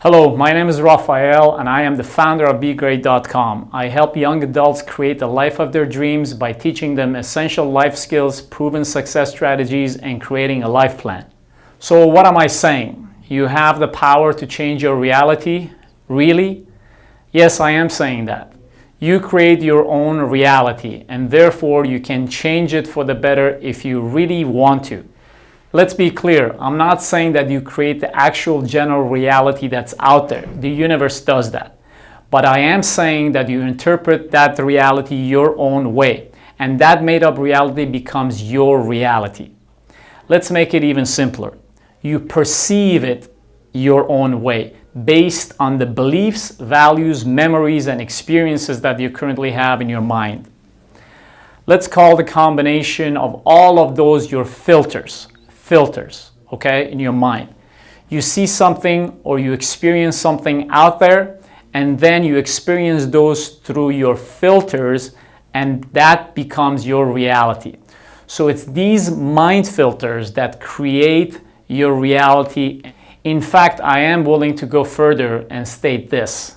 Hello, my name is Rafael and I am the founder of BeGreat.com. I help young adults create the life of their dreams by teaching them essential life skills, proven success strategies, and creating a life plan. So what am I saying? You have the power to change your reality? Really? Yes, I am saying that. You create your own reality and therefore you can change it for the better if you really want to. Let's be clear, I'm not saying that you create the actual general reality that's out there. The universe does that. But I am saying that you interpret that reality your own way, and that made-up reality becomes your reality. Let's make it even simpler. You perceive it your own way, based on the beliefs, values, memories, and experiences that you currently have in your mind. Let's call the combination of all of those your filters, okay, in your mind. You see something or you experience something out there, and then you experience those through your filters, and that becomes your reality. So it's these mind filters that create your reality. In fact, I am willing to go further and state this.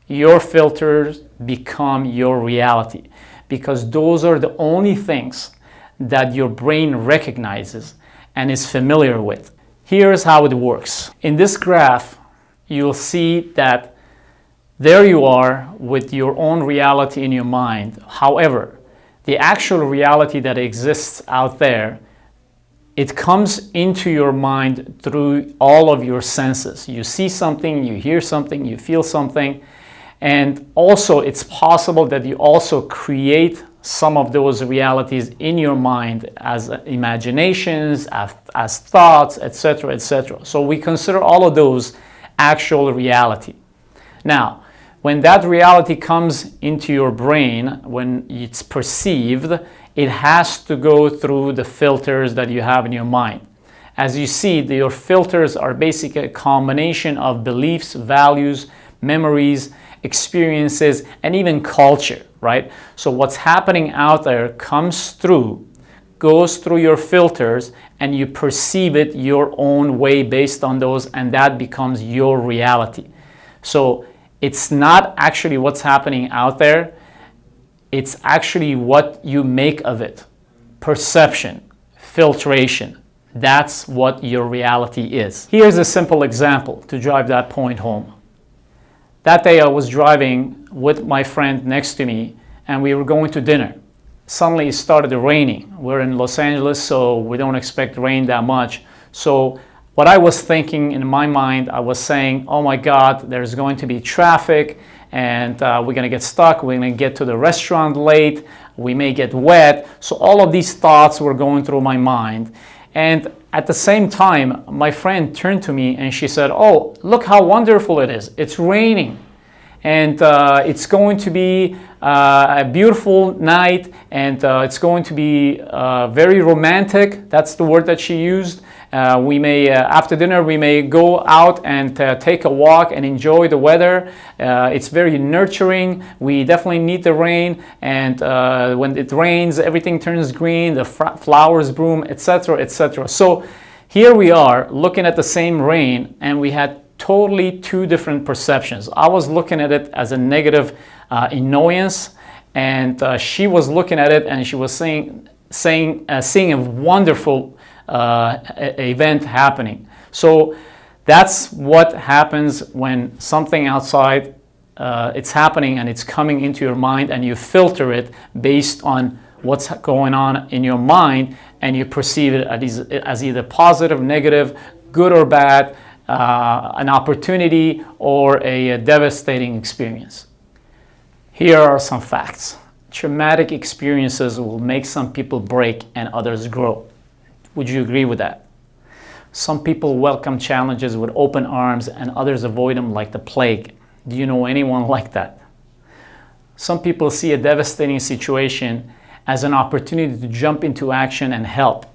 Your filters become your reality because those are the only things that your brain recognizes and is familiar with. Here's how it works. In this graph, you'll see that there you are with your own reality in your mind. However, the actual reality that exists out there, it comes into your mind through all of your senses. You see something, you hear something, you feel something, and also it's possible that you also create some of those realities in your mind as imaginations, as thoughts, etc., etc. So we consider all of those actual reality. Now, when that reality comes into your brain, when it's perceived, it has to go through the filters that you have in your mind. As you see, your filters are basically a combination of beliefs, values, memories, experiences, and even culture, right? So what's happening out there comes through, goes through your filters, and you perceive it your own way based on those, and that becomes your reality. So it's not actually what's happening out there, it's actually what you make of it. Perception, filtration, that's what your reality is. Here's a simple example to drive that point home. That day I was driving with my friend next to me and we were going to dinner. Suddenly it started raining. We're in Los Angeles, so we don't expect rain that much. So what I was thinking in my mind, I was saying, oh my God, there's going to be traffic and we're gonna get stuck, we're gonna get to the restaurant late, we may get wet. So all of these thoughts were going through my mind. And at the same time, my friend turned to me and she said, oh, look how wonderful it is. It's raining and it's going to be a beautiful night and it's going to be very romantic. That's the word that she used. We may, after dinner, we may go out and take a walk and enjoy the weather. It's very nurturing. We definitely need the rain. And when it rains, everything turns green, the flowers bloom, etc., etc. So here we are looking at the same rain and we had totally two different perceptions. I was looking at it as a negative annoyance and she was looking at it and she was seeing a wonderful event happening. So that's what happens when something outside it's happening and it's coming into your mind and you filter it based on what's going on in your mind and you perceive it as either positive, negative, good or bad, an opportunity or a devastating experience. Here are some facts. Traumatic experiences will make some people break and others grow. Would you agree with that? Some people welcome challenges with open arms and others avoid them like the plague. Do you know anyone like that? Some people see a devastating situation as an opportunity to jump into action and help,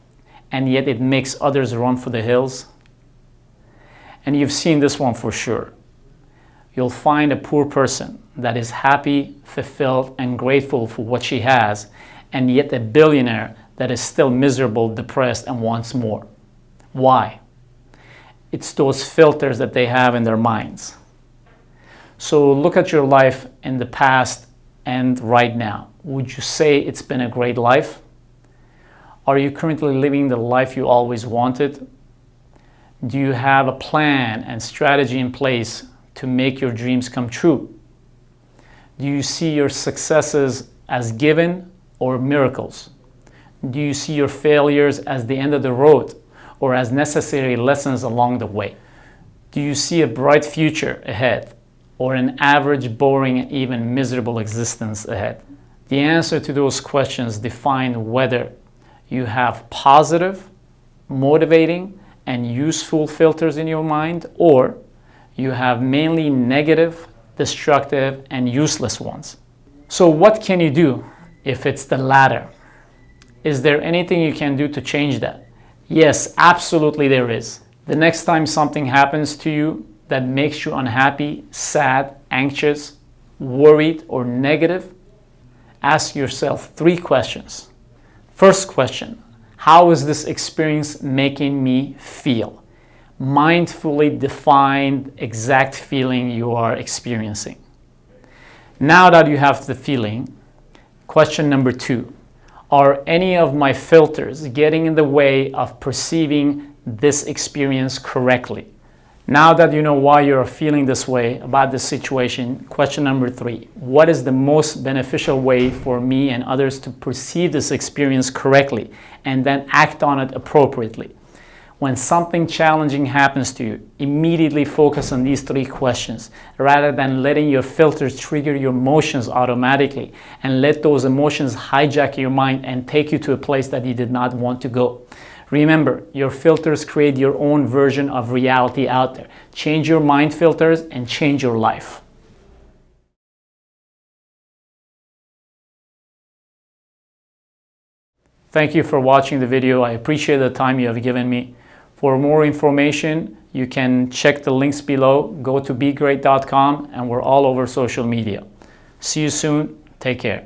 and yet it makes others run for the hills. And you've seen this one for sure. You'll find a poor person that is happy, fulfilled, and grateful for what she has, and yet a billionaire that is still miserable, depressed, and wants more. Why? It's those filters that they have in their minds. So look at your life in the past and right now. Would you say it's been a great life? Are you currently living the life you always wanted? Do you have a plan and strategy in place to make your dreams come true? Do you see your successes as given or miracles? Do you see your failures as the end of the road or as necessary lessons along the way? Do you see a bright future ahead or an average, boring, and even miserable existence ahead? The answer to those questions define whether you have positive, motivating, and useful filters in your mind, or you have mainly negative, destructive, and useless ones. So what can you do if it's the latter? Is there anything you can do to change that? Yes, absolutely there is. The next time something happens to you that makes you unhappy, sad, anxious, worried, or negative, ask yourself 3 questions. First question, how is this experience making me feel? Mindfully define the exact feeling you are experiencing. Now that you have the feeling, question number 2, are any of my filters getting in the way of perceiving this experience correctly? Now that you know why you're feeling this way about this situation, question number 3, what is the most beneficial way for me and others to perceive this experience correctly and then act on it appropriately? When something challenging happens to you, immediately focus on these 3 questions rather than letting your filters trigger your emotions automatically and let those emotions hijack your mind and take you to a place that you did not want to go. Remember, your filters create your own version of reality out there. Change your mind filters and change your life. Thank you for watching the video. I appreciate the time you have given me. For more information, you can check the links below. Go to BeGreat.com, and we're all over social media. See you soon. Take care.